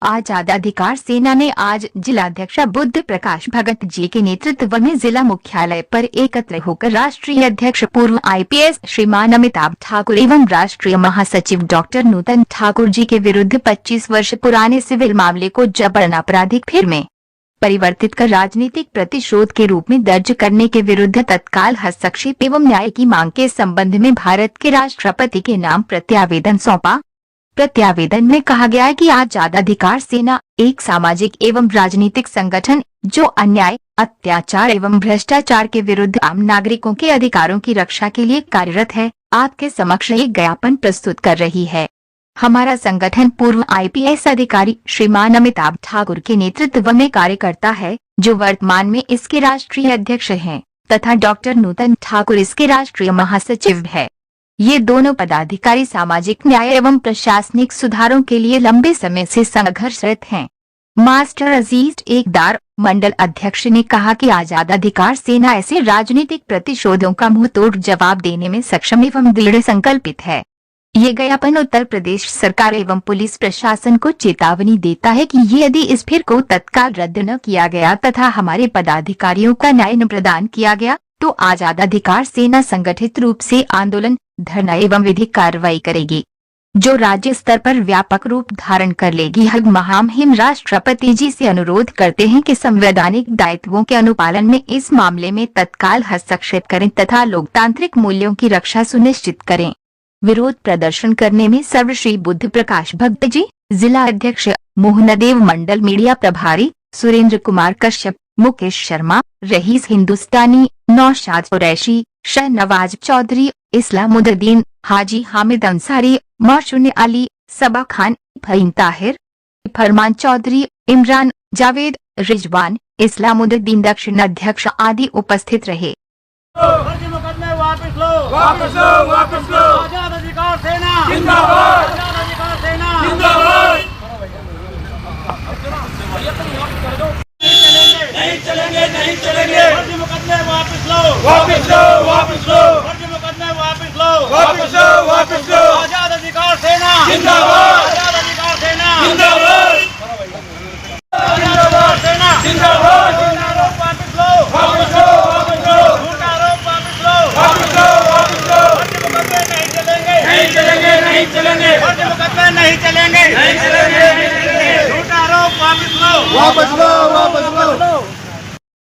आजाद अधिकार सेना ने आज जिलाध्यक्ष बुद्ध प्रकाश भगत जी के नेतृत्व में जिला मुख्यालय पर एकत्र होकर राष्ट्रीय अध्यक्ष पूर्व आईपीएस श्रीमान अमिताभ ठाकुर एवं राष्ट्रीय महासचिव डॉक्टर नूतन ठाकुर जी के विरुद्ध 25 वर्ष पुराने सिविल मामले को जबरन आपराधिक फिर में परिवर्तित कर राजनीतिक प्रतिशोध के रूप में दर्ज करने के विरुद्ध तत्काल हस्तक्षेप एवं न्याय की मांग के संबंध में भारत के राष्ट्रपति के नाम प्रत्यावेदन सौंपा। प्रत्यावेदन में कहा गया है कि आजाद अधिकार सेना एक सामाजिक एवं राजनीतिक संगठन जो अन्याय, अत्याचार एवं भ्रष्टाचार के विरुद्ध आम नागरिकों के अधिकारों की रक्षा के लिए कार्यरत है, आपके समक्ष एक ज्ञापन प्रस्तुत कर रही है। हमारा संगठन पूर्व आईपीएस अधिकारी श्रीमान अमिताभ ठाकुर के नेतृत्व में कार्य करता है, जो वर्तमान में इसके राष्ट्रीय अध्यक्ष हैं, तथा डॉक्टर नूतन ठाकुर इसके राष्ट्रीय महासचिव है। ये दोनों पदाधिकारी सामाजिक न्याय एवं प्रशासनिक सुधारों के लिए लंबे समय से संघर्षरत हैं। मास्टर अजीज एकदार मंडल अध्यक्ष ने कहा कि आजाद अधिकार सेना ऐसे राजनीतिक प्रतिशोधों का मुंहतोड़ जवाब देने में सक्षम एवं दृढ़ संकल्पित है। ये ज्ञापन उत्तर प्रदेश सरकार एवं पुलिस प्रशासन को चेतावनी देता है कि ये यदि इस फिर को तत्काल रद्द न किया गया तथा हमारे पदाधिकारियों का न्याय न प्रदान किया गया तो आजाद अधिकार सेना संगठित रूप से आंदोलन, धरना एवं विधिक कार्रवाई करेगी, जो राज्य स्तर पर व्यापक रूप धारण कर लेगी। हम राष्ट्रपति जी से अनुरोध करते हैं कि संवैधानिक दायित्वों के अनुपालन में इस मामले में तत्काल हस्तक्षेप करें तथा लोकतांत्रिक मूल्यों की रक्षा सुनिश्चित करें। विरोध प्रदर्शन करने में सर्वश्री बुद्ध प्रकाश भगत जी, जिला अध्यक्ष मोहनदेव मंडल मीडिया प्रभारी सुरेंद्र कुमार कश्यप, मुकेश शर्मा, रहीस हिंदुस्तानी, नौशाद कुरैशी, शाहनवाज चौधरी, इस्लामुद्दीन, हाजी हामिद अंसारी, मौशून अली, सबा खान, फहीम ताहिर, फरमान चौधरी, इमरान, जावेद, रिजवान, इस्लामुद्दीन दक्षिण अध्यक्ष आदि उपस्थित रहे। वापस लो, वापस लो, वापस लो। आजाद अधिकार सेना जिंदाबाद, आजाद अधिकार सेना जिंदाबाद। नहीं चलेंगे, नहीं चलेंगे। फर्जी मुकदमे वापस लो, वापस लो, वापस लो। फर्जी मुकदमे वापस लो, वापस लो, वापस लो। आजाद अधिकार सेना जिंदाबाद, आजाद अधिकार सेना जिंदाबाद, आजाद अधिकार सेना जिंदाबाद। वापस लो, वापस लो, वापस लो। वापस लो, वापस लो। फर्जी मुकदमे नहीं चलेंगे, नहीं चलेंगे, नहीं चलेंगे। फर्जी मुकदमे नहीं चलेंगे, नहीं चलेंगे, नहीं चलेंगे। झूठा आरोप वापस लो, वापस लो, वापस लो।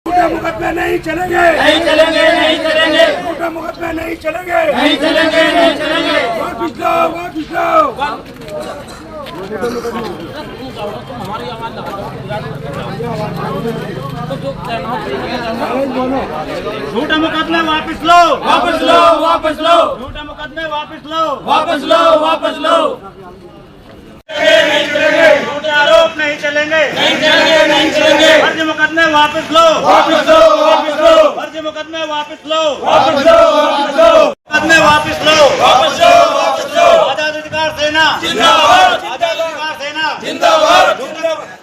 झूठे मुकदमे नहीं चलेंगे, नहीं चलेंगे, नहीं चलेंगे। झूठे मुकदमे नहीं चलेंगे, नहीं चलेंगे, नहीं चलेंगे। वापस लो, वापस लो। झूठे मुकदमे वापस लो, वापस लो, वापस लो। झूठे मुकदमे वापस लो, वापस लो, वापस लो। नहीं चलेंगे, झूठे आरोप नहीं चलेंगे, नहीं चलेंगे, नहीं चलेंगे। फर्जी मुकदमे वापस लो, वापस लो, वापस लो। फर्जी मुकदमे वापस लो, वापस लो, वापस लो। मुकदमे वापस लो, वापस लो, वापस लो। आजाद अधिकार सेना जिंदाबाद, आजाद अधिकार सेना जिंदाबाद।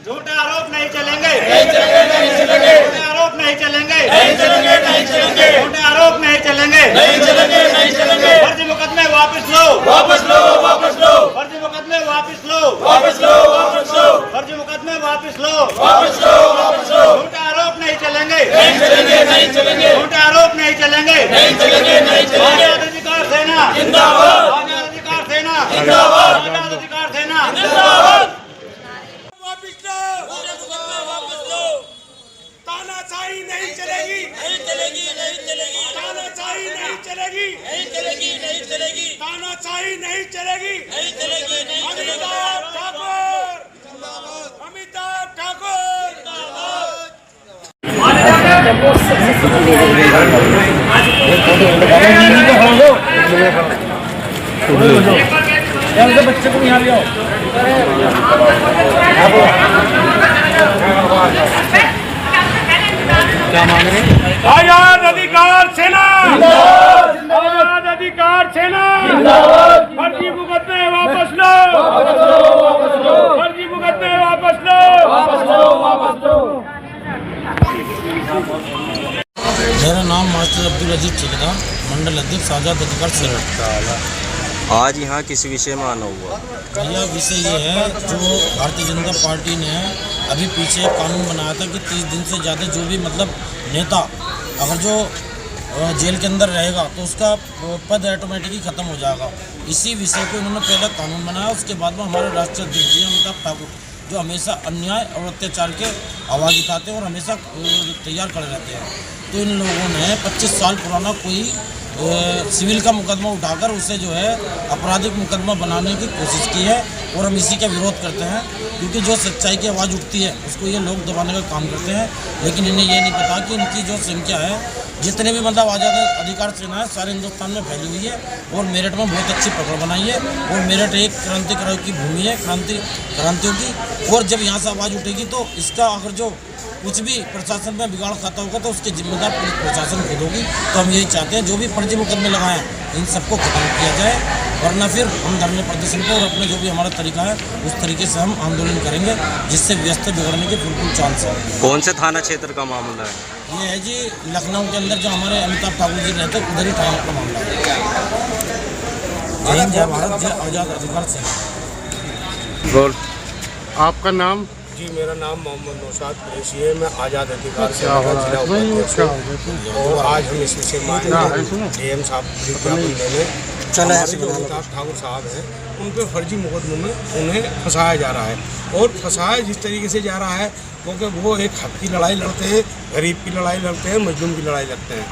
झूठे आरोप नहीं चलेंगे, नहीं चलेंगे, नहीं चलेंगे। झूठे आरोप नहीं चलेंगे, नहीं चलेंगे, नहीं चलेंगे। झूठे आरोप नहीं चलेंगे, नहीं चलेंगे, नहीं चलेंगे। फर्जी मुकदमे वापस लो, वापस लो, वापस लो। फर्जी मुकदमे वापस लो, वापस लो, वापस लो। फर्जी मुकदमे वापस लो, वापस लो, वापस लो। झूठे आरोप नहीं चलेंगे, नहीं चलेंगे, नहीं चलेंगे। झूठे आरोप नहीं चलेंगे, नहीं चलेंगे, नहीं चलेंगे। आजाद अधिकार सेना जिंदाबाद, आजाद अधिकार सेना जिंदाबाद, आजाद अधिकार सेना जिंदाबाद। वापस लो, वापस लो। तानाशाही नहीं चलेगी, नहीं चलेगी, नहीं चलेगी। तानाशाही नहीं चलेगी, नहीं चलेगी, नहीं चलेगी। तानाशाही नहीं चलेगी, नहीं चलेगी, नहीं चलेगी। अमिताभ ठाकुर जिंदाबाद, अमिताभ ठाकुर जिंदाबाद। बच्चे को यहाँ ले आओ। क्या मांग रहे हैं? आजाद अधिकार सेना जिंदाबाद, आजाद अधिकार सेना जिंदाबाद। फर्जी मुकदमे वापस लो, वापस लो, वापस लो। फर्जी मुकदमे वापस लो, वापस लो, वापस लो। मेरा नाम मास्टर अब्दुल अजीज ठेकेदार, मंडल अध्यक्ष आजाद अधिकार सेना। आज यहाँ किस विषय में आना हुआ? भैया विषय ये है, जो भारतीय जनता पार्टी ने अभी पीछे एक कानून बनाया था कि 30 दिन से ज़्यादा जो भी मतलब नेता अगर जो जेल के अंदर रहेगा तो उसका पद ऑटोमेटिकली ख़त्म हो जाएगा। इसी विषय को इन्होंने पहले कानून बनाया, उसके बाद में हमारे राष्ट्रीय अध्यक्ष जी अमिताभ ठाकुर जो हमेशा अन्याय और अत्याचार के आवाज़ उठाते हैं और हमेशा तैयार खड़े रहते हैं, तो इन लोगों ने 25 साल पुराना कोई सिविल का मुकदमा उठाकर उसे जो है आपराधिक मुकदमा बनाने की कोशिश की है और हम इसी का विरोध करते हैं, क्योंकि जो सच्चाई की आवाज़ उठती है उसको ये लोग दबाने का काम करते हैं। लेकिन इन्हें ये नहीं पता कि इनकी जो संख्या है, जितने भी मतलब आज़ाद अधिकार सेना है सारे हिंदुस्तान में फैली हुई है और मेरठ में बहुत अच्छी पकड़ बनाई है और मेरठ एक क्रांतिकारियों की भूमि है, क्रांतियों की। और जब यहाँ से आवाज़ उठेगी तो इसका अगर जो कुछ भी प्रशासन में बिगाड़ खाता होगा तो उसके जिम्मेदार पुलिस प्रशासन खुद होगी। तो हम यही चाहते हैं जो भी फर्जी मुकदमे लगाए हैं इन सबको खत्म किया जाए, वरना फिर हम धरने प्रदर्शन को और अपने जो भी हमारा तरीका है उस तरीके से हम आंदोलन करेंगे, जिससे व्यवस्था बिगड़ने के बिल्कुल चांस है। कौन से थाना क्षेत्र का मामला है? ये है जी लखनऊ के अंदर जो हमारे अमिताभ ठाकुर जी रहते हैं उधर ही थाना का मामला है। जय हिंद, जय भारत, जय आज़ाद अधिकार सेना। बोल। आपका नाम? जी मेरा नाम मोहम्मद नौशाद कुरैशी है। मैं आज़ाद अधिकार से जिला उपाध्यक्ष हूँ और आज हम इस विषय में DM साहब विज्ञापन देने हमारे जो अमिताभ ठाकुर साहब हैं उन पर फर्जी मुकदमों में उन्हें फंसाया जा रहा है और फंसाया जिस तरीके से जा रहा है क्योंकि वो एक हक की लड़ाई लड़ते हैं, गरीब की लड़ाई लड़ते हैं, मजलूम की लड़ाई लड़ते हैं।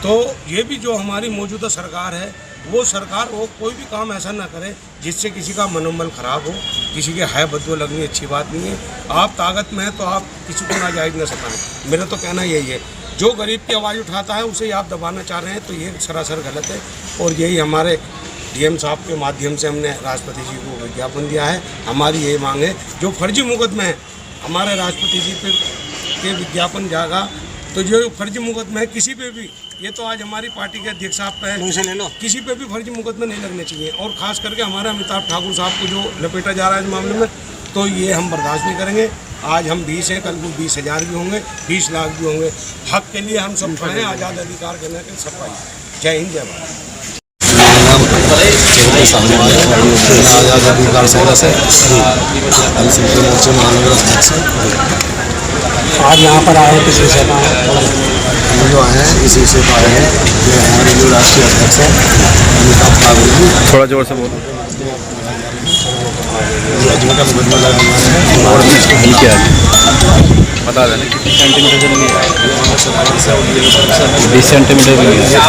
तो ये भी जो हमारी मौजूदा सरकार है वो सरकार वो कोई भी काम ऐसा ना करे जिससे किसी का मनोबल ख़राब हो, किसी के है बदबू लगनी अच्छी बात नहीं है। आप ताकत में हैं तो आप किसी को नाजायज़ न सताएं। मेरा तो कहना यही है, जो गरीब की आवाज़ उठाता है उसे आप दबाना चाह रहे हैं तो ये सरासर गलत है। और यही हमारे DM साहब के माध्यम से हमने राष्ट्रपति जी को विज्ञापन दिया है। हमारी यही मांग है जो फर्जी मुकदमे हैं हमारे राष्ट्रपति जी पे विज्ञापन जाएगा तो जो फर्जी मुकदमे है किसी पे भी, ये तो आज हमारी पार्टी के अध्यक्ष साहब पे ले लो, किसी पे भी फर्जी मुकदमे नहीं लगने चाहिए। और ख़ास करके हमारे अमिताभ ठाकुर साहब को जो लपेटा जा रहा है इस मामले में, तो ये हम बर्दाश्त नहीं करेंगे। आज हम 20 हैं, कल को 20,000 भी होंगे, 20 लाख भी होंगे। हक के लिए हम सब खड़े हैं, आज़ाद अधिकार करने के सब पाई। जय हिंद, जय भारत। आज़ाद अधिकार सेना से मोर्चे महानगर अध्यक्ष आज यहाँ पर आए किस विषय में? हम जो आए हैं इस विषय पर आए हैं कि हमारे जो राष्ट्रीय अध्यक्ष हैं अमिताभ ठाकुर जी, थोड़ा जोर से बोलो। का मुकदमा लगा हुआ है क्या बता देना कितनी सेंटीमीटर से नहीं है? 20 सेंटीमीटर भी नहीं है।